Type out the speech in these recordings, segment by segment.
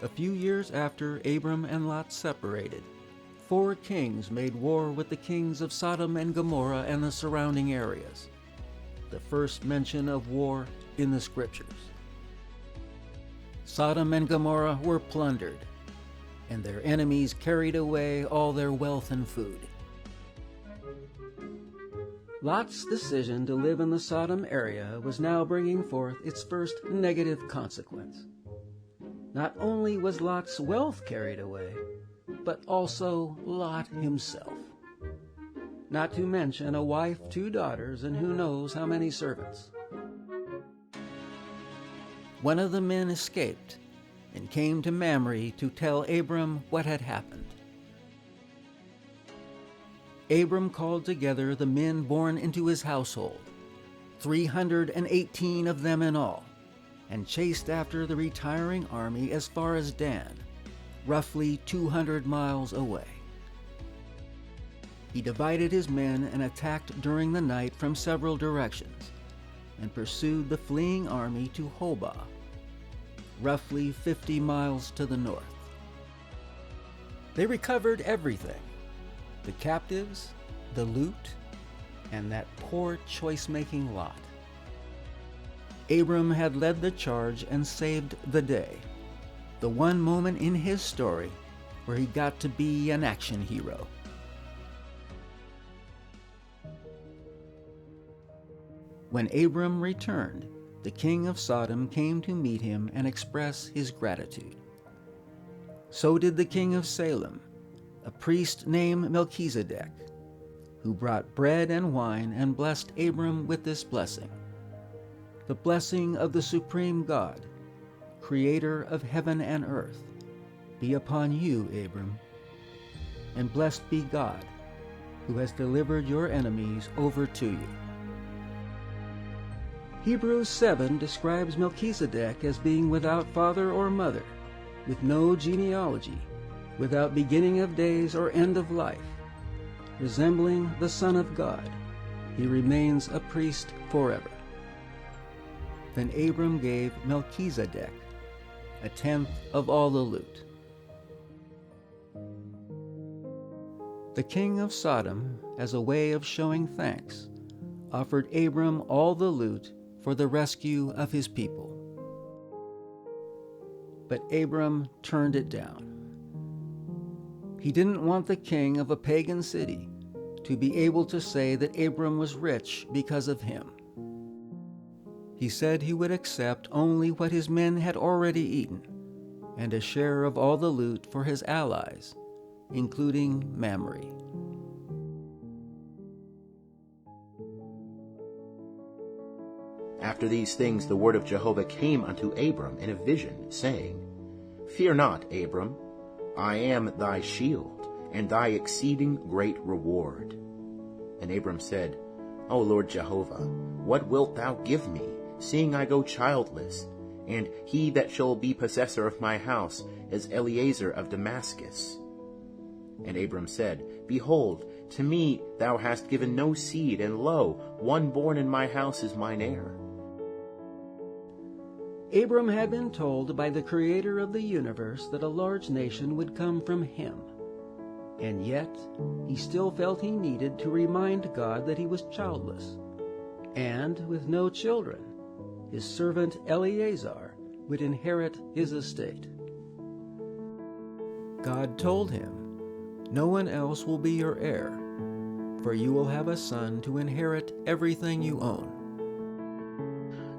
A few years after Abram and Lot separated, 4 kings made war with the kings of Sodom and Gomorrah and the surrounding areas, the first mention of war in the scriptures. Sodom and Gomorrah were plundered, and their enemies carried away all their wealth and food. Lot's decision to live in the Sodom area was now bringing forth its first negative consequence. Not only was Lot's wealth carried away, but also Lot himself. Not to mention a wife, 2 daughters, and who knows how many servants. One of the men escaped and came to Mamre to tell Abram what had happened. Abram called together the men born into his household, 318 of them in all, and chased after the retiring army as far as Dan, roughly 200 miles away. He divided his men and attacked during the night from several directions, and pursued the fleeing army to Hobah, roughly 50 miles to the north. They recovered everything: the captives, the loot, and that poor choice-making Lot. Abram had led the charge and saved the day, the one moment in his story where he got to be an action hero. When Abram returned, the king of Sodom came to meet him and express his gratitude. So did the king of Salem, a priest named Melchizedek, who brought bread and wine and blessed Abram with this blessing: the blessing of the supreme God, creator of heaven and earth, be upon you, Abram, and blessed be God, who has delivered your enemies over to you. Hebrews 7 describes Melchizedek as being without father or mother, with no genealogy, without beginning of days or end of life. Resembling the Son of God, he remains a priest forever. Then Abram gave Melchizedek 1/10 of all the loot. The king of Sodom, as a way of showing thanks, offered Abram all the loot for the rescue of his people. But Abram turned it down. He didn't want the king of a pagan city to be able to say that Abram was rich because of him. He said he would accept only what his men had already eaten, and a share of all the loot for his allies, including Mamre. After these things the word of Jehovah came unto Abram in a vision, saying, Fear not, Abram, I am thy shield, and thy exceeding great reward. And Abram said, O Lord Jehovah, what wilt thou give me, seeing I go childless, and he that shall be possessor of my house is Eliezer of Damascus? And Abram said, Behold, to me thou hast given no seed, and lo, one born in my house is mine heir. Abram had been told by the creator of the universe that a large nation would come from him. And yet, he still felt he needed to remind God that he was childless, and with no children, his servant Eliezer would inherit his estate. God told him, No one else will be your heir, for you will have a son to inherit everything you own.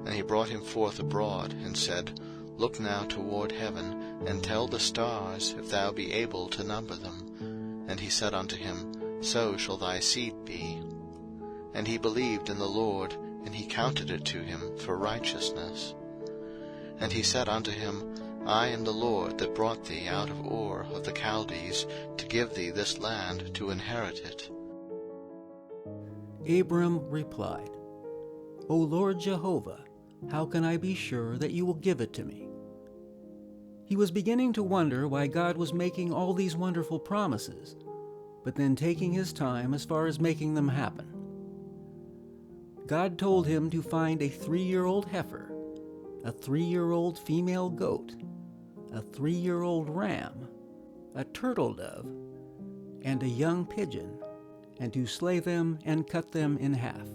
And he brought him forth abroad, and said, Look now toward heaven, and tell the stars, if thou be able to number them. And he said unto him, So shall thy seed be. And he believed in the Lord, and he counted it to him for righteousness. And he said unto him, I am the Lord that brought thee out of Ur of the Chaldees, to give thee this land to inherit it. Abram replied, O Lord Jehovah, how can I be sure that you will give it to me? He was beginning to wonder why God was making all these wonderful promises, but then taking his time as far as making them happen. God told him to find a 3-year-old heifer, a 3-year-old female goat, a 3-year-old ram, a turtle dove, and a young pigeon, and to slay them and cut them in half.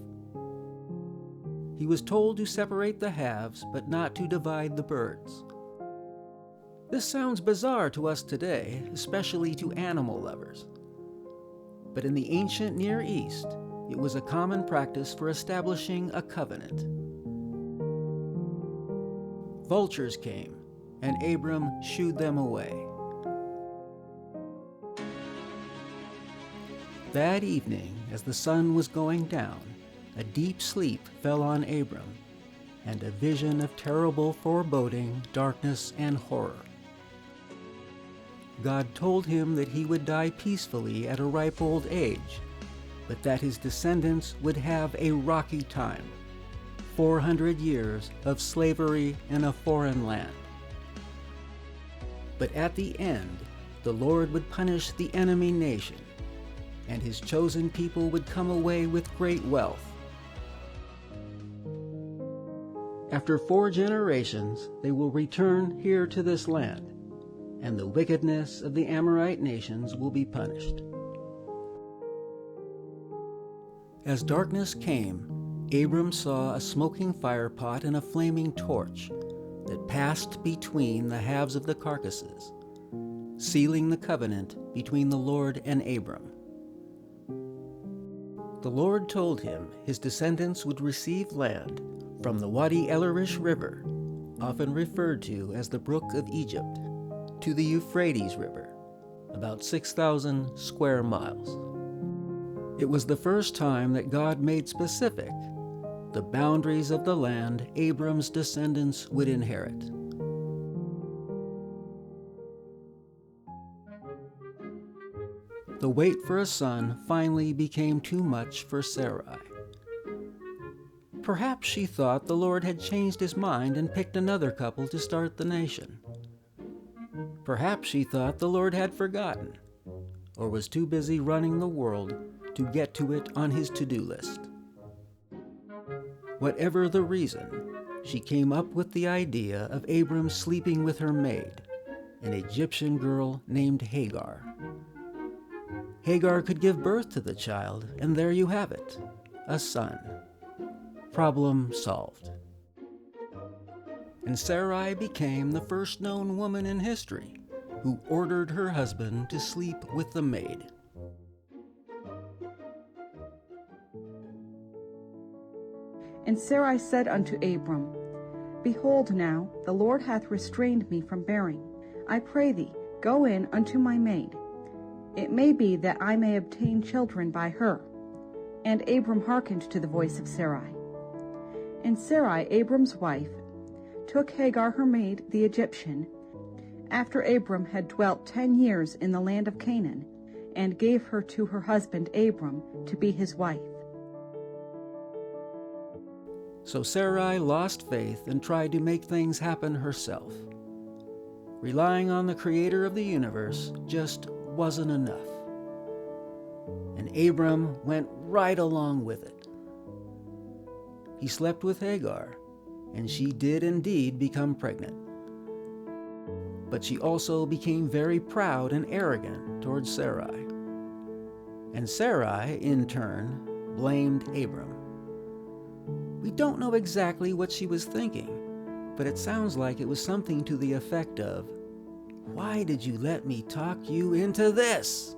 He was told to separate the halves, but not to divide the birds. This sounds bizarre to us today, especially to animal lovers. But in the ancient Near East, it was a common practice for establishing a covenant. Vultures came, and Abram shooed them away. That evening, as the sun was going down, a deep sleep fell on Abram, and a vision of terrible foreboding, darkness, and horror. God told him that he would die peacefully at a ripe old age, but that his descendants would have a rocky time, 400 years of slavery in a foreign land. But at the end, the Lord would punish the enemy nation, and his chosen people would come away with great wealth. After 4 generations, they will return here to this land, and the wickedness of the Amorite nations will be punished. As darkness came, Abram saw a smoking firepot and a flaming torch that passed between the halves of the carcasses, sealing the covenant between the Lord and Abram. The Lord told him his descendants would receive land from the Wadi El-Arish River, often referred to as the Brook of Egypt, to the Euphrates River, about 6,000 square miles. It was the first time that God made specific the boundaries of the land Abram's descendants would inherit. The wait for a son finally became too much for Sarai. Perhaps she thought the Lord had changed his mind and picked another couple to start the nation. Perhaps she thought the Lord had forgotten, or was too busy running the world to get to it on his to-do list. Whatever the reason, she came up with the idea of Abram sleeping with her maid, an Egyptian girl named Hagar. Hagar could give birth to the child, and there you have it, a son. Problem solved. And Sarai became the first known woman in history who ordered her husband to sleep with the maid. And Sarai said unto Abram, Behold now, the Lord hath restrained me from bearing. I pray thee, go in unto my maid. It may be that I may obtain children by her. And Abram hearkened to the voice of Sarai. And Sarai, Abram's wife, took Hagar her maid, the Egyptian, after Abram had dwelt 10 years in the land of Canaan, and gave her to her husband Abram to be his wife. So Sarai lost faith and tried to make things happen herself. Relying on the creator of the universe just wasn't enough. And Abram went right along with it. He slept with Hagar, and she did indeed become pregnant. But she also became very proud and arrogant towards Sarai. And Sarai, in turn, blamed Abram. We don't know exactly what she was thinking, but it sounds like it was something to the effect of, "Why did you let me talk you into this?"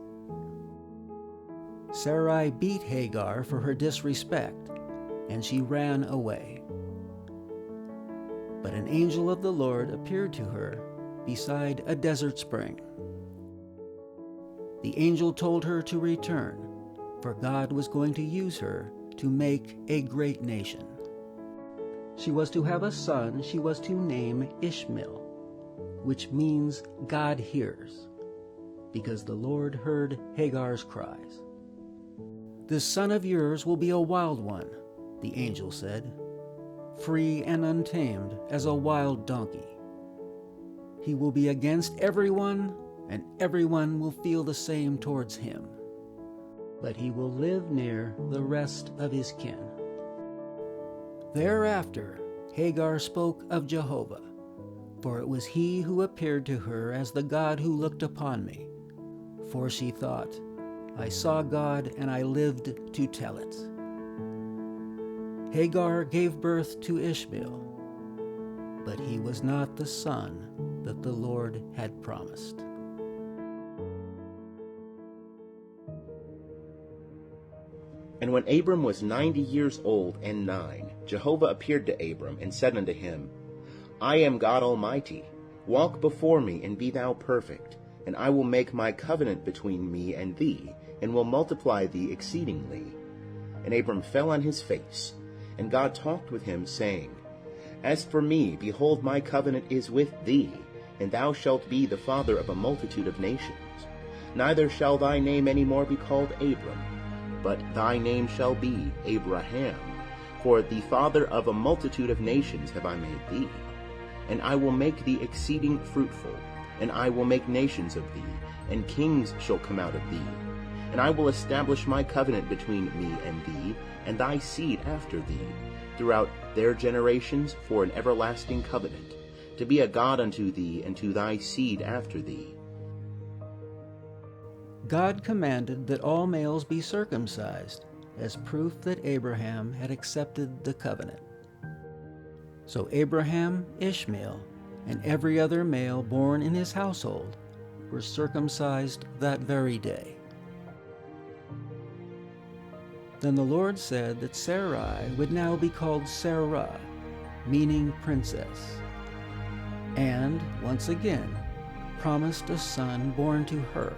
Sarai beat Hagar for her disrespect, and she ran away. But an angel of the Lord appeared to her beside a desert spring. The angel told her to return, for God was going to use her to make a great nation. She was to have a son she was to name Ishmael, which means God hears, because the Lord heard Hagar's cries. "This son of yours will be a wild one," the angel said, "free and untamed as a wild donkey. He will be against everyone, and everyone will feel the same towards him. But he will live near the rest of his kin." Thereafter, Hagar spoke of Jehovah, For it was he who appeared to her as the God who looked upon me. For she thought, I saw God, and I lived to tell it. Hagar gave birth to Ishmael, but he was not the son that the Lord had promised. And when Abram was 90 years old and 9, Jehovah appeared to Abram and said unto him, I am God Almighty. Walk before me, and be thou perfect, and I will make my covenant between me and thee, and will multiply thee exceedingly. And Abram fell on his face, and God talked with him, saying, As for me, behold, my covenant is with thee, and thou shalt be the father of a multitude of nations. Neither shall thy name any more be called Abram, but thy name shall be Abraham, for the father of a multitude of nations have I made thee. And I will make thee exceeding fruitful, and I will make nations of thee, and kings shall come out of thee. And I will establish my covenant between me and thee, and thy seed after thee, throughout their generations for an everlasting covenant, to be a God unto thee and to thy seed after thee. God commanded that all males be circumcised, as proof that Abraham had accepted the covenant. So Abraham, Ishmael, and every other male born in his household were circumcised that very day. Then the Lord said that Sarai would now be called Sarah, meaning princess, and, once again, promised a son born to her,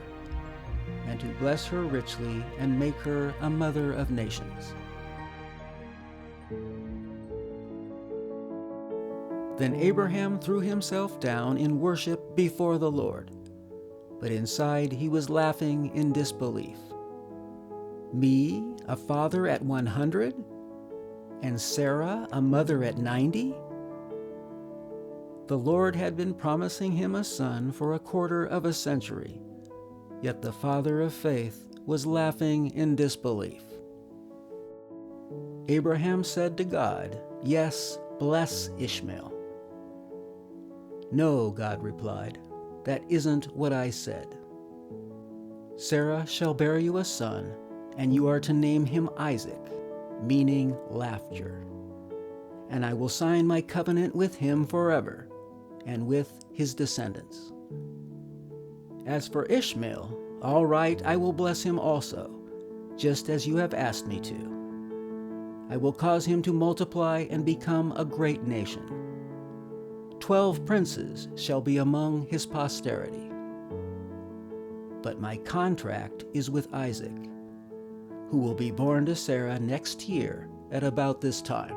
and to bless her richly and make her a mother of nations. Then Abraham threw himself down in worship before the Lord, but inside he was laughing in disbelief. Me, a father at 100? And Sarah, a mother at 90? The Lord had been promising him a son for a quarter of a century, yet the father of faith was laughing in disbelief. Abraham said to God, Yes, bless Ishmael. No, God replied, that isn't what I said. Sarah shall bear you a son, and you are to name him Isaac, meaning laughter. And I will sign my covenant with him forever, and with his descendants. As for Ishmael, all right, I will bless him also, just as you have asked me to. I will cause him to multiply and become a great nation. 12 princes shall be among his posterity. But my contract is with Isaac, who will be born to Sarah next year at about this time.